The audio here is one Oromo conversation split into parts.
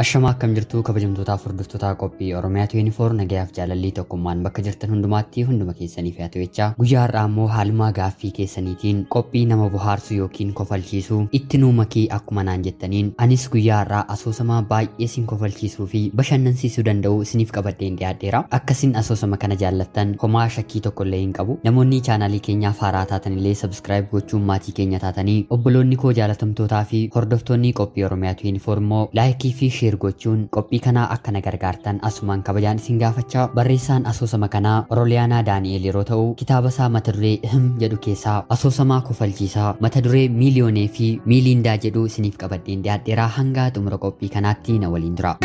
Ashamaa akkam jirtu kabajamtoota furdiftoota qophii Oromiyaa 24 nagayaaf jaalalli tokkummaan bakka jirtan hundumaatti hunduma keessanii fi ato'echaa guyyaa har'aa immoo haaluma gaaffii keessaniitiin qophii nama bohaarsu yookiin kofalchiisu itti nuumakii akkuma naan jettaniin anis guyyaa har'aa asoosama baay'ee sin kofalchiisuu fi bashannansiisuu danda'u isiniif qabadheen dhiyaadheera. Akkasin asoosama kana jaallattan homaa shakkii tokko illee hin qabu. Namoonni chaanaalii keenyaaf haaraa taatan illee subscribe gochuun maatii keenya taatanii obboloonni koo jaalatamtootaa fi hordoftoonni qophii Oromiyaa 24 immoo laayikii fi gochuun qophii kana akka na gargaartan asumaan kabajaan isin gaafachaa. Barreessaan asoosama kanaa Oroliyaanaa Daani'el yeroo ta'u kitaaba isaa mata duree jedhu keessaa asoosamaa kofalchiisaa mata duree miiliyoonee fi miiliindaa jedhu isiniif qabadheen dhiyaadheeraa. Hanga xumura qophii kanaatti na waliin tura.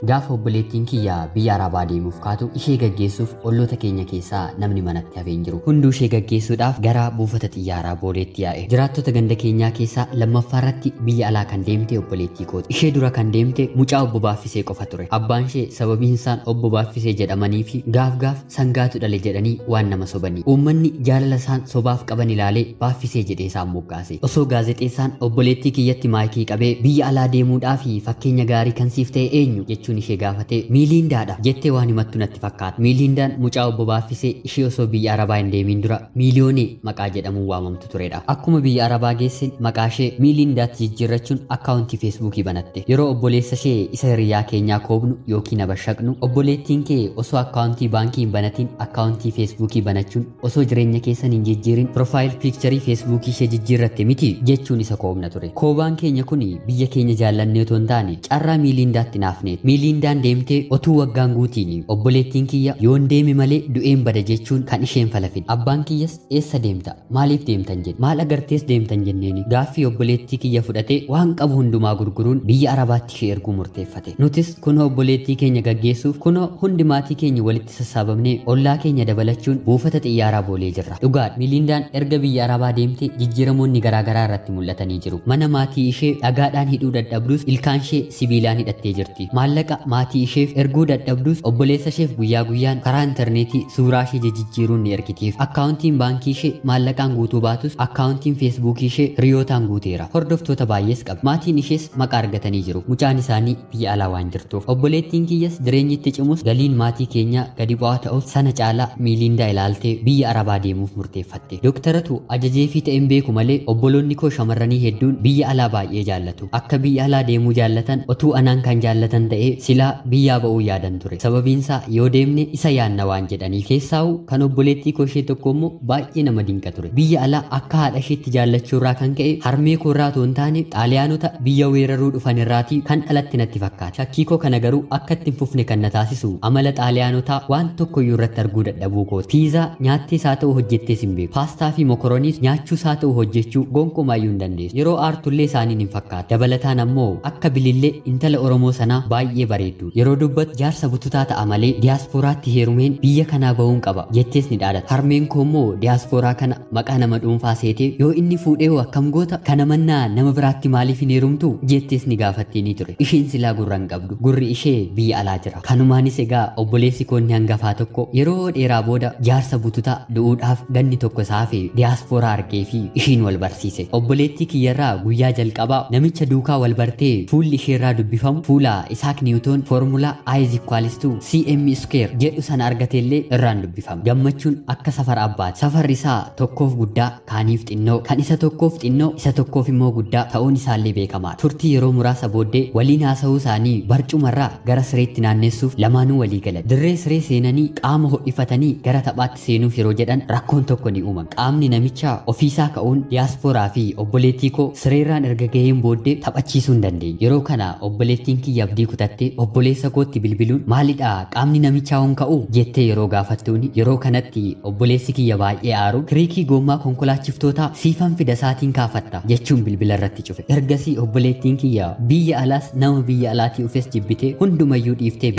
Gaafa obboleettiin kiyya biyya Arabaa deemuuf kaatu ishee gaggeessuuf olloota keenya keessaa namni manatti hafee hin jiru. Hunduu ishee gaggeessuudhaaf gara buufata xiyyaaraa booleetti yaa'e. Jiraattota ganda keenyaa keessaa lammaffaarratti biyya alaa kan deemte obboleettii kooti. Ishee dura kan deemte mucaa obbo Baaffisee qofa ture. Abbaan ishee sababiin isaan obbo Baaffisee jedhamanii fi gaaf sangaatu dhale jedhanii waan nama sobanii. Uummanni jaalala isaan sobaaf qaban ilaalee Baaffisee jedhee isaan moggaase. Osoo gaazexeessaan obboleettii kiyyatti maayikii qabee biyya alaa deemuudhaaf fakkeenya gaarii kan siif ta'e eenyu jechuun ishee gaafate miiliindaadha jettee waan himattu natti fakkaata. Miiliindaan mucaa obbo Baaffisee ishee osoo biyya Arabaa hin deemin dura miiliyoonee maqaa jedhamuun waamamtu turedha. Akkuma biyya Arabaa geesse maqaa ishee miiliindaatti jijjiirrachuun akkaawuntii feesbuukii banatte. Yeroo obboleessa ishee isa hiriyaa keenyaa koobnu yookiin abashaqnu obboleettiin kee osoo akkaawuntii baankii hin banatiin akkaawuntii feesbuukii banachuun osoo jireenya keessan hin jijjiirin piroofaayil piikcharii feesbuukii ishee jijjiirratte miti jechuun isa koobna ture. Koobaan keenya kun biyya keenya jaallannee otoo hin taane carraa miiliindaatti naafne. Miiliindaan deemtee otuu waggaan guutiin obboleettiin kiyya yoon deeme malee du'een bada jechuun kan isheen falafin. Abbaan kiyyas eessa deemta maaliif deemtan jedhe maal agartees deemtan jenneeni gaaffii obboleettii kiyya fudhatee waan qabu hundumaa gurguruun biyya Arabaatti ishee erguu murteeffate. Nutis kunoo obboleettii keenya gaggeessuuf kunoo hundi maatii keenya walitti sassaabamnee ollaa keenya dabalachuun buufata xiyyaaraa boolee jirra. Dhugaadha miiliindaan erga biyya Arabaa deemte jijjiiramoonni garaagaraa irratti mul'atanii jiru. Mana maatii ishee dhagaadhaan hidhuu dadhabdus ilkaan ishee sibiilaan hidhattee jirti. Maallaqa maatii isheef erguu dadhabdus obboleessa isheef guyyaa guyyaan karaa intarneetii suuraa ishee jijjiiruun ni ergitiif. Akkaawuntiin baankii ishee maallaqaan guutuu baatus akkaawuntiin feesbuukii ishee hiriyootaan guuteera. Hordoftoota baay'ees qaba. Maatiin ishees maqaa argatanii jiru. Mucaan isaanii biyya alaa waan jirtuuf. Obboleettiin kiyyas jireenyi itti cimus galiin maatii keenya gadi bu'aa ta'us sana caalaa miiliindaa ilaaltee biyya Arabaa deemuuf murteeffatte. Dooktaratu ajajee fi ta'een beeku malee obboloonni koo shamarranii hedduun biyya alaa baay'ee jaallatu. Akka biyya alaa deemuu jaallatan otuu anaan kan jaallatan ta'ee silaa biyyaa ba'uu yaadan ture. Sababiinsaa yoo deemne isa yaanna waan jedhaniif. Keessaa'u kan obboleettii koo ishee tokko immoo baay'ee nama dinqa ture. Biyya alaa akka haadha isheetti jaallachuurraa kan ka'e harmee koorraa otoo hin taane xaaliyaanota biyya weeraruu dhufan irraatii kan dhalatti natti fakkaata. Shakkii koo kana garuu akka itti hin fufne kan na taasisu amala xaaliyaanotaa waan tokkoyyuu irratti arguu dadhabuu kooti. Piizaa nyaattees haa ta'u hojjettees hin beeku. Paastaa fi mokorooniis nyaachuus haa ta'u hojjechuu gonkumaayyuu hin dandeessu. Yeroo aartullee isaaniin hin fakkaatu. Dabalataan ammoo akka bilillee intala Oromoo sanaa baay'ee bareeddu. Yeroo dubbatu jaarsa bututaa ta'a malee diyaaspooraatti heerumeen biyya kanaa ba'uun qaba jettees ni dhaadata. Harmeen koo immoo diyaaspooraa kana maqaa nama dhuunfaa seetee yoo inni fuudhee akkam goota kana mannaa nama biraatti maaliif hin heerumtu jettees ni gaafattee ni ture. Isheen silaa gurra hin qabdu. Gurri ishee biyya alaa jira. Kanumaanis egaa obboleessi koonni hangafaa tokko yeroo dheeraa booda jaarsa bututaa du'uudhaaf ganni tokko saafee diyaaspooraa argee fi ishiin wal barsiise. Obboleettii kiyyarraa guyyaa jalqabaa namicha duukaa wal bartee fuulli isheerraa dubbifamu fuula Isaak Niwutoon formulaa I is equals to cm square jedhu sana argateellee irraan dubbifama. Gammachuun akka safara abbaati. Safarri isaa tokkoof guddaa kaaniif xinnoo kan isa tokkoof xinnoo isa tokkoof immoo guddaa ta'uun isaallee beekamaadha. Turtii yeroo muraasa booddee waliin haasa'uu isaanii barcumarraa gara sireetti naannessuuf lamaanuu walii galan. Dirree siree seenanii qaama ho'ifatanii gara taphaatti seenuuf yeroo jedhan rakkoon tokko ni uumama. Qaamni namichaa ofiisaa ka'uun diyaaspooraa fi obboleettii koo sireerraan erga gaheen booddee taphachiisuu hin dandeenye. Yeroo kana obboleettiin kiyya abdii kutattee obboleessa kootti bilbiluun maalidha qaamni namichaa hon ka'u jettee yeroo gaafattuuni. Yeroo kanatti obboleessi kiyya baay'ee aaru kiriikii gommaa konkolaachiftootaa siifan fida isaatiin kaafatta jechuun bilbila irratti cufe. Ergasii obboleettiin kiyya biyya alaas nama biyya alaatii ufes jibbitee hundumayyuu dhiiftee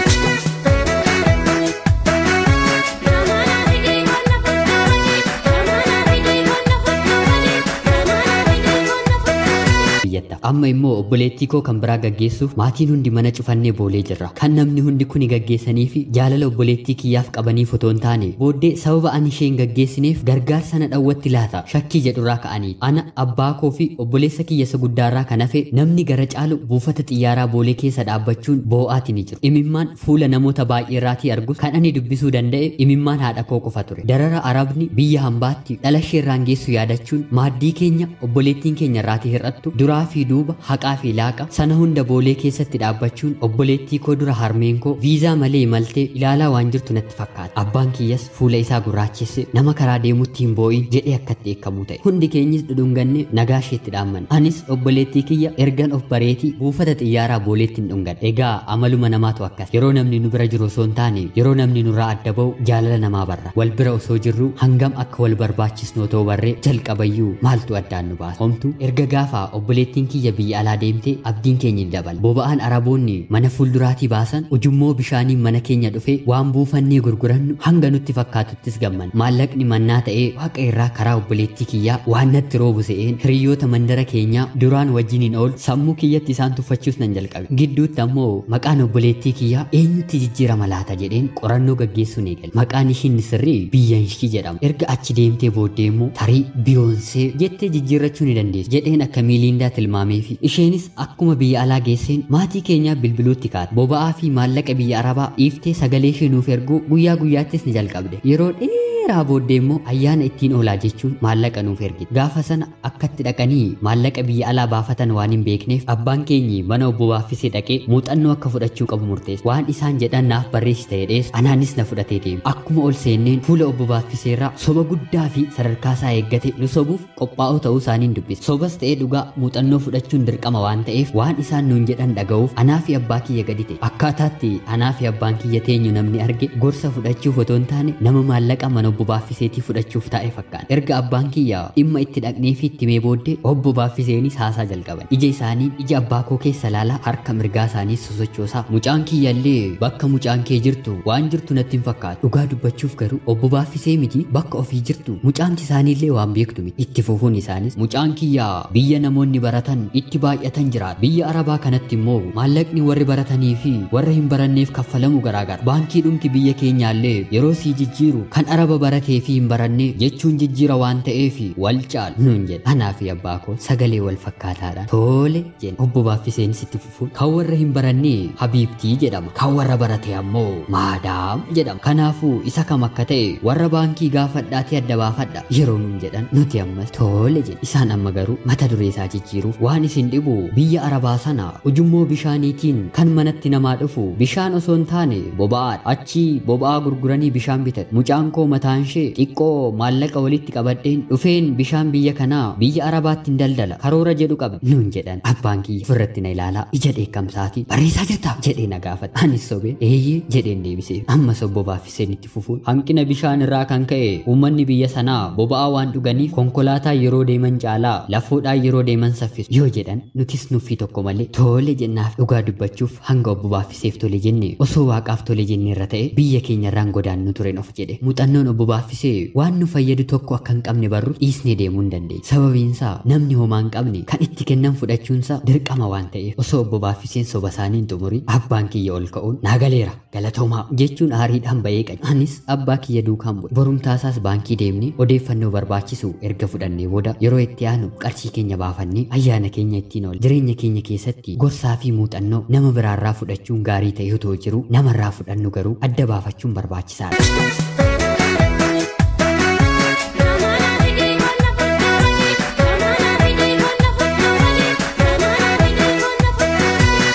amma immoo obboleettii koo kan biraa gaggeessuuf maatiin hundi mana cufannee boolee jirra. Kan namni hundi kuni gaggeessanii fi jaalala obboleettii kiyyaaf qabanii fotoon taane booddee sababa ani isheen gaggeessineef gargaarsa na dhawwatti laata shakkii jedhurraa ka'anii ana abbaa koo fi obboleessa kiyya isa guddaarraa kan hafe namni gara caalu buufata xiyyaaraa boolee keessa dhaabbachuun boo'aatii ni jiru. Imimmaan fuula namoota baay'eerraatii argus kan ani dubbisuu danda'e imimmaan haadha koo qofa ture. Darara arabni biyya hambaatti dhala isheerraan geessu yaadachuun maaddii keenya obboleettiin keenya irraatii hir'attu duraa fi duuba haqaa fi laaqa sana hunda boolee keessatti dhaabbachuun obboleettii koo dura harmeen koo viizaa malee imaltee ilaalaa waan jirtu natti fakkaata. Abbaan kiyyas fuula isaa gurraachesse nama karaa deemutti hin boo'in jedhee akkatti eekkamuu ta'e. Hundi keenyis dhudhunganne nagaa isheetti dhaamman. Anis obboleettii kiyya ergan of bareetii buufata xiyyaaraa booleetti hin dhungadhe. Egaa amaluma namaatu akkas. Yeroo namni nu bira jiru osoo hin taane yeroo namni nurraa adda ba'u jaalala namaa barra. Wal bira osoo jirru hangam akka wal barbaachisnu otoo barree jalqabayyuu maaltu addaan nu baasa. Homtuu erga gaafa obboleettiin kiyya biyya alaa deemtee abdiin keenya hin dabala. Boba'aan araboonni mana fuulduraatii baasan ujummoo bishaanii mana keenya dhufee waan buufannee gurgurannu hanga nutti fakkaatuttis gamman. Maallaqni mannaa ta'ee waaqa irraa karaa obboleettii kiyyaa waan natti roobu se'een hiriyoota mandara keenyaa duraan wajjiniin ool sammuu kiyyatti isaan tuffachuus nan jalqabe. Gidduutti ammoo maqaan obboleettii kiyyaa eenyutti jijjiirama laata jedheen qorannoo gaggeessuun eegale. Maqaan ishiin sirrii Biyyanshii jedhama. Erga achi deemtee booddee immoo tarii Biyoonsee jettee jijjiirrachuu ni dandeessu jedheen akka Miiliindaa tilmaameefi isheenis akkuma biyya alaa geesseen maatii keenyaa bilbiluutti kaate. Boba'aa fi maallaqa biyya arabaa dhiiftee sagalee ishee nuuf erguu guyyaa guyyaattis ni jalqabde. Yeroo dheeraa booddee immoo ayyaana ittiin oolaa jechuun maallaqa nuuf ergite. Gaafa sana akkatti dhaqanii maallaqa biyya alaa baafatan waan hin beekneef abbaan keenyi mana obbo Baaffisee dhaqee muuxannoo akka fudhachuu qabu murteesse. Waan isaan jedhan naaf barreessite jedhees anaanis na fudhatee deeme. Akkuma ol seenneen fuula obbo Baaffiseerraa soba guddaa fi sadarkaa isaa eeggate nu sobuuf qophaa'oo ta'uu isaaniin dubbise. Sobas ta'ee dhugaa muuxannoo fudhachuun dirqama waan ta'eef waan isaan nuun jedhan dhaga'uuf anaa fi abbaa kiyya gadi ta'e. Akkaataatti anaa fi abbaan kiyya teenyu namni arge gorsa fudhachuuf otoo hin taane nama maallaqa mana obbo Baaffiseetii fudhachuuf taa'e fakkaata. Erga abbaan kiyya dhimma itti dhaqnee fi itti mee booddee obbo Baaffiseenis haasaa jalqaban. Ija isaanii ija abbaa koo keessa laalaa harka mirgaa isaanii sosochoosaa. Mucaan kiyyallee bakka mucaan kee jirtu waan jirtu natti hin fakkaatu. Dhugaa dubbachuuf garuu obbo Baaffisee miti bakka ofii jirtu mucaanti isaaniillee waan beektu miti. Itti fufuun isaanis mucaan kiyya biyya namoonni baratan itti baay'atan jiraata. Biyya arabaa kanatti immoo maallaqni warri baratanii fi warra hin baranneef kaffalamu garaagara. Baankii dhumti biyya keenyaallee yeroo sii jijjiiru kan araba baratee fi hin baranne jechuun jijjiira waan ta'eef wal caalu nuun jedha. Anaa fi abbaa koo sagalee wal fakkaataadhaan tole jenna. Obbo Baaffiseenis itti fufuun kan warra hin baranne Habiibtii jedhama. Kan warra barate ammoo Maadaam jedhama. Kanaafuu isa kam akka ta'e warra baankii gaafadhaatee adda baafadha yeroo nuun jedhan nuti ammas tole jenna. Isaan amma garuu mata duree isaa jijjiiruuf waan isin dhibu biyya arabaa sana ujummoo bishaaniitiin kan manatti namaa dhufu bishaan osoo hin taane boba'aadha. Achi boba'aa gurguranii bishaan bitatu. Mucaan koo mataan ishee xiqqoo maallaqa walitti qabadheen dhufeen bishaan biyya kanaa biyya arabaatti hin daldala karoora jedhu qaba nuun jedhan. Abbaan kiyya ofirratti na ilaalaa ija dheekkamsaatiin barreessaa jirta jedhee na gaafate. Anis sobeen eeyyee jedheen deebisee ammas obbo Baaffiseen itti fufuun hanqina bishaan irraa kan ka'e uummanni biyya sanaa boba'aa waan dhuganiif konkolaataa yeroo deeman caalaa lafoodhaan yeroo deeman saffisu yoo jedhan nutis nuffii tokko malee tole jennaaf. Dhugaa dubbachuuf hanga obbo Baaffiseef tole jenne osoo waaqaaf tole jenne irra ta'e biyya keenya irraan godaannu turen of jedhe. Muuxannoon obbo Baaffisee waan nu fayyadu tokko akka hin qabne barru dhiisnee deemuu hin dandeenya. Sababiinsaa namni homaa hin qabne kan itti kennan fudhachuunsaa dirqama waan ta'eef osoo obbo Baaffiseen soba isaaniin xumurii abbaan kiyya ol ka'uun naagaleera galatoomaa jechuun aariidhaan ba'ee qabu. Anis abbaa kiyya duukaan bu'e. Borumtaasaas baankii deemnee odeeffannoo barbaachisu erga fudhannee booda yeroo itti aanu qarshii keenya baafannee ayyaana keenya ittiin oole. Jireenya keenya keessatti gorsaa fi muuxannoo nama biraarraa fudhachuun gaarii ta'e otoo jiru namarraa fudhannu garuu adda baafachuun barbaachisaadha.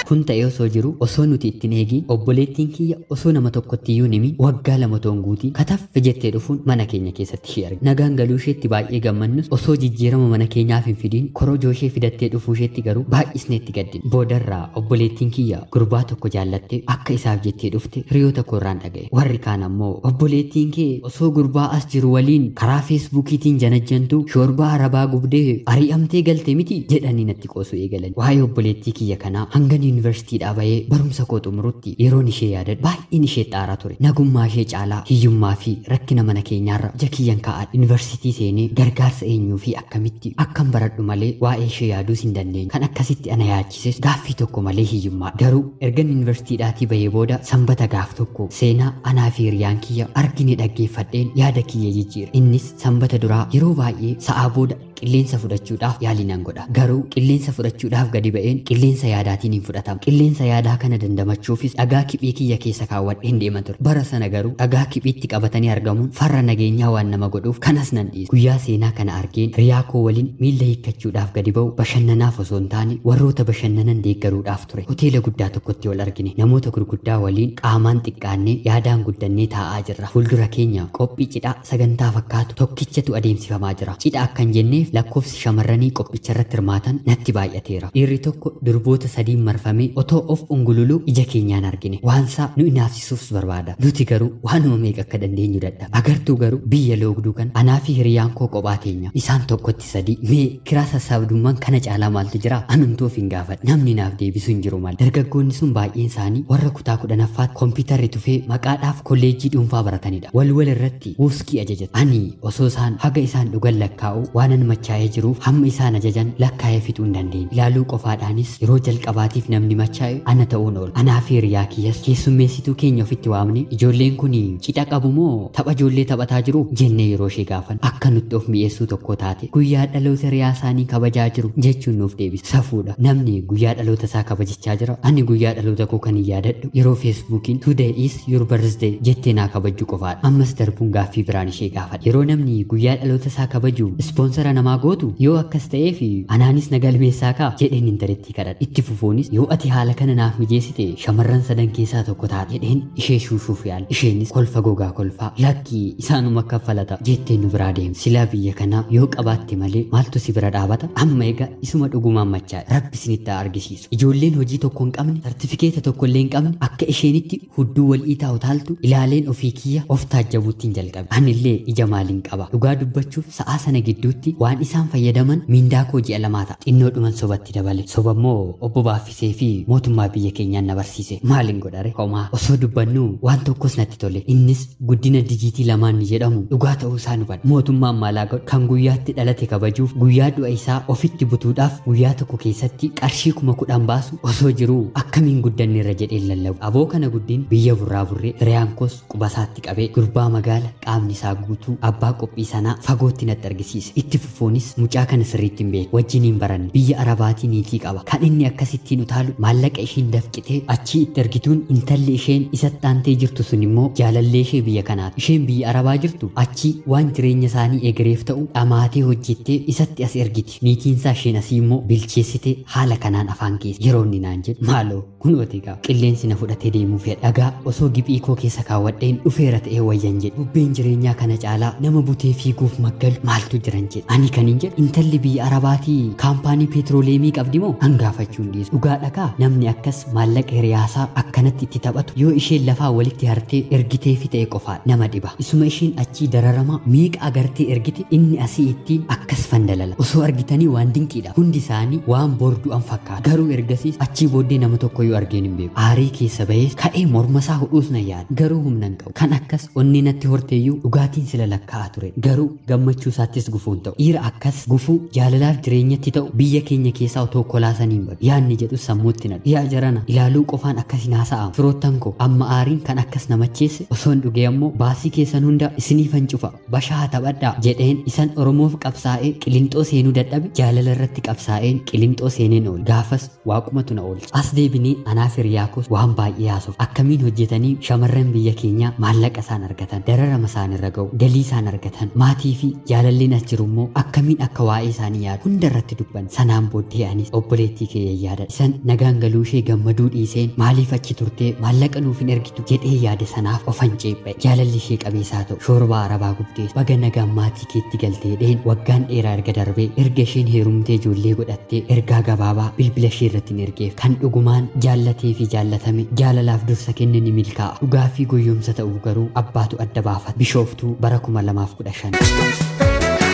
Kun ta'ee osoo jiru osoo nuti ittiin eegiin obboleettiin kiyya osoo nama tokkotti iyyuu nimi waggaa lama toon guutii kataffe jettee dhufuun mana keenya keessatti ishee arge. Nagaan galuu isheetti baay'ee gammannus osoo jijjiirama mana keenyaaf hin fidiin korojoo ishee fidattee dhufuu isheetti garuu baay'isnee itti gaddine. Boodarraa obboleettiin kiyya gurbaa tokko jaallattee akka isaaf jettee dhufte hiriyoota koorraan dhaga'e. Warri kaan ammoo obboleettiin kee osoo gurbaa as jiru waliin karaa feesbuukiitiin janajjantuu shoorbaa arabaa gubdee ari'amtee galte miti jedhanii natti qoosuu eegalan. Waa'ee obboleettii kiyya kanaa hanga yuunivarsiitii yuunivarsiitiidhaa bahee barumsa koo xumurutti yeroon ishee yaadadhu baay'een ishee xaaraa ture. Nagummaa ishee caalaa hiyyummaa fi rakkina mana keenyaarra ija kiyyan kaa'adha. Yuunivarsiitii seenee gargaarsa eenyuu fi akkamitti akkan baradhu malee waa'ee ishee yaaduus hin dandeenye. Kan akkasitti ana yaachises gaaffii tokko malee hiyyummaa. Garuu erga yuunivarsiitiidhaatii bahee booda sanbata gaaf tokko seenaa anaa fi hiriyaan kiyya argine dhaggeeffadheen yaada kiyya jijjiire. Innis sanbata duraa yeroo baay'ee sa'aa booda qilleensa fudhachuudhaaf yaalii nan godha. Garuu qilleensa fudhachuudhaaf gadi ba'een qilleensa yaadaatiin hin fudhatamu. Qilleensa yaadaa kana dandamachuufis dhagaa kiphii kiyya keessa kaawwadheen deema ture. Bara sana garuu dhagaa kiphiitti qabatanii argamuun farra nageenyaa waan nama godhuuf kanas nan dhiise. Guyyaa seenaa kana argeen hiriyaa koo waliin miilla hiikkachuudhaaf gadi ba'u bashannanaaf osoo hin taane warroota bashannanan deeggaruudhaaf ture. Hoteela guddaa tokkotti wal argine. Namoota gurguddaa waliin qaamaan xiqqaannee yaadaan guddannee taa'aa jirra. Fuuldura keenya qophii cidhaa sagantaa fakkaatu tokkichatu adeemsifamaa jira. Cidha akkan jenneef lakkoofsi shamarranii qophicha irratti hirmaatan natti baay'ateera. Dhiirri tokko durboota sadiin marfamee otoo of ungululuu ija keenyaan argine. Waansaa nu inaafsisuuf barbaada. Nuti garuu waanuma meeqa akka dandeenyu dadhaba. Agartuu garuu biyya loogduu kan anaa fi hiriyaan koo kophaa teenya. Isaan tokkotti sadii mee kiraa sassaabdummaan kana caalaa maaltu jira? Anumtuuf hin gaafadhu. Namni naaf deebisu hin jiru malee. Dargaggoonni sun baay'een isaanii warra kutaa 10ffaatti kompiitarri tufee maqaadhaaf kolleejjii dhuunfaa baratanidha. Wal irratti wuuskii ajajatu. Ani osoo isaan haga isaan dhugan lakkaa'u waanan machaa'ee jiruuf hamma isaan ajajan lakkaa'ee fixuu hin dandeenye. Ilaaluu qofaadhaanis yeroo jalqabaatiif namni machaa'e ana ta'uun oolu. Anaa fi hiriyaa kiyyas keessummeessituu keenya ofitti waamne ijoolleen kun cidha qabu moo tapha ijoollee taphataa jiru jennee yeroo ishee gaafan akka nutti of mi'eessuu tokko taate guyyaa dhaloota hiriyaa isaanii kabajaa jiru jechuun nuuf deebise. Safuudha namni guyyaa dhaloota isaa kabajachaa jira. Ani guyyaa dhaloota koo kan yaadadhu yeroo feesbuukiin today is your birthday jettee naa kabajju qofaadha. Ammas darbuun gaaffii biraan ishee gaafadha. Yeroo namni guyyaa dhaloota isaa kabaju ispoonsara namaa gootu yoo akkas ta'eef anaanis na galmeessaa kaa jedheen intaretti kadhadha. Itti fufuunis yoo ati haala kana naaf mijeessite shamarran sadan keessaa tokko taate jedheen ishee shuushuuf yaala. Isheenis kolfa gogaa kolfaa lakkii isaanuma kaffalata jettee nu biraa deemte. Silaa biyya kanaa yoo qabaatte malee maaltu si bira dhaabata? Amma egaa isuma dhugumaan machaa rabbi isinitti argisiisu. Ijoolleen hojii tokko hin qabne sartifikeeta tokko illee hin qabne akka isheenitti hudduu wal dhiitaa utaaltu ilaaleen ofii kiyya of taajjabuuttiin jalqabe. Anillee ija maaliin qaba? Dhugaa dubbachuuf sa'aa sana gidduutti waan isaan fayyadaman mindaa koo ji'a lamaa ta'a. Xinnoo dhuman sobatti dabale. Sobammoo obbo Baaffisee fi mootummaa biyya keenyaan na barsiise. Maaliin godhare? Homaa osoo dubbannu waan tokkos natti tole. Innis guddina dijiitii lamaan ni jedhamu dhugaa ta'uu isaa hubadhe. Mootummaan maalaa godhu kan guyyaatti dhalate kabajuuf guyyaa du'a isaa ofitti butuudhaaf guyyaa tokko keessatti qarshii 10,000 baasu osoo jiruu akkamiin guddanne irra jedhee lallabu. Aboo kana guddin biyya burraa burree hiriyaan koos qubasaatti qabee gurbaa magaala qaamni isaa guutuu abbaa qophii sanaa fagootti natti argisiise. Itti fufuunis mucaa kana sirriitti hin beeku. Wajjiniin baranne biyya arabaatii niitii qaba. Kan inni akkasittiin utaalu maallaqa ishiin dafqitee achii itti ergituun intalli isheen isatti aantee jirtu sun immoo jaalallee ishee biyya kanaati. Isheen biyya arabaa jirtu achii waan jireenya isaanii egereef ta'u dhamaatee hojjettee isatti as ergiti. Niitiinsaa isheen asii immoo bilcheessitee haala kanaan afaan keessa yeroo inni naan jedhu maaloo kunooti gaa qilleensi na fudhatee deemuu fedha. Dhagaa osoo giphii koo keessa kaawwadheen dhufeera ta'ee wayyan jedhu. Bubbeen jireenyaa kana caalaa nama butee fiiguuf maggalu maaltu jiran jedhu. Ani kaniin jedhu intalli biyya arabaatii kaampaanii peetrooleemii qabdi moo hangaafachuun dhiisu. Dhugaa dhagaa namni akkas maallaqa hiriyaasaa akkanatti itti taphatu yoo isheen lafaa walitti hartee ergitee fi ta'e qofaa nama dhiba. Isuma isheen achii dararama meeqa agartee ergite inni asii ittiin akkas fandalala. Osoo argitanii waan dinqiidha. Hundi isaanii waan bordu'an fakkaata. Garuu ergasiis achii booddee nama tokko yoo argeen hin beeku. Aarii keessa bahees ka'ee morma isaa hudhuus na yaada. Garuu humna hin qabu. Kan akkas onni natti horteeyyuu dhugaatiin sila lakkaa'aa ture. Garuu gammachuu isaattis gufuun ta'u. Dhiira akkas gufuu jaalalaaf jireenyatti ta'u biyya keenya keessaa otoo kolaasanii badu. Yaanni jedhu sammuutti nadhu. Yaa jarana ilaaluu qofaan akkasiin haasa'amu. Firoottan koo amma aariin kan akkas namacheesse osoo hin dhugee ammoo baasii keessan hunda isiniifan cufa. Bashaa taphadhaa jedheen isan Oromoof qabsaa'ee qilinxoo seenuu dadhabe jaalala irratti qabsaa'een qilinxoo seeneen oole. Gaafas waaqumatu na oolche. As deebinee anaaf hiriyaakos waan baay'ee haasofne. Akkamiin hojjetanii shamarran biyya keenyaa maallaqa isaan argatan, dararama isaan irra ga'u, galii isaan argatan, maatii fi jaalalleen as jiru immoo akkamiin akka waa'ee isaanii yaadu hunda irratti dubban. Sanaan booddee anis obboleettii kee yaada. Isan nagaan galuu ishee gammaduu dhiiseen maaliif achi turtee maallaqa nuuf hin ergitu jedhee yaada sanaaf ofan ceepha'e. Jaalalli ishee qabeessaa ta'u shoorba arabaa gubdees baga nagaan maatii keetti galtee dheen waggaan dheeraa erga darbee erga isheen heerumtee ijoollee godhattee ergaa gabaabaa bilbila ishee irratti hin ergeef kan dhugumaan jaallatee fi jaallatame jaalalaaf dursa kenne ni milkaa'a. Dhugaa fi guyyoomsa ta'uu garuu abbaatu adda baafata. Bishooftuu bara 2015.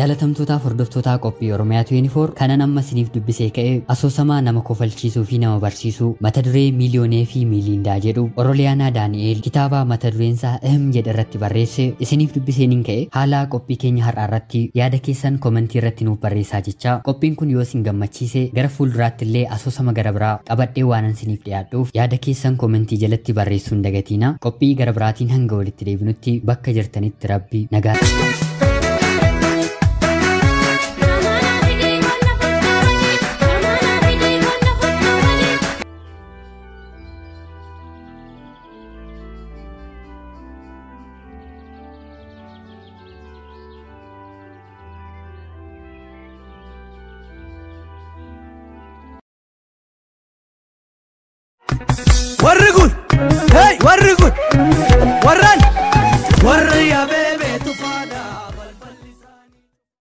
jaalatamtootaaf hordoftoota qophii Oromiyaa 24 kanan amma isiniif dubbisee ka'e asoosama nama kofalchiisuu fi nama barsiisuu mata duree miiliyoonee fi miiliindaa jedhu Oroliyaanaa Daani'eel kitaaba mata dureensaa jedhu irratti barreesse isiniif dubbiseen ka'e haala qophii keenya har'aa irratti yaada keessan komentii irratti nuuf barreessaa jecha qophiin kun yoo isin gammachiise gara fuulduraatti illee asoosama gara biraa qabadhee waan isiniif dhiyaadhuuf yaada keessan komentii jalatti barreessuun dagatiina qophii gara biraatiin hanga walitti deebinutti bakka jirtanitti rabbi nagaa Warri good, hey, warri good, warran.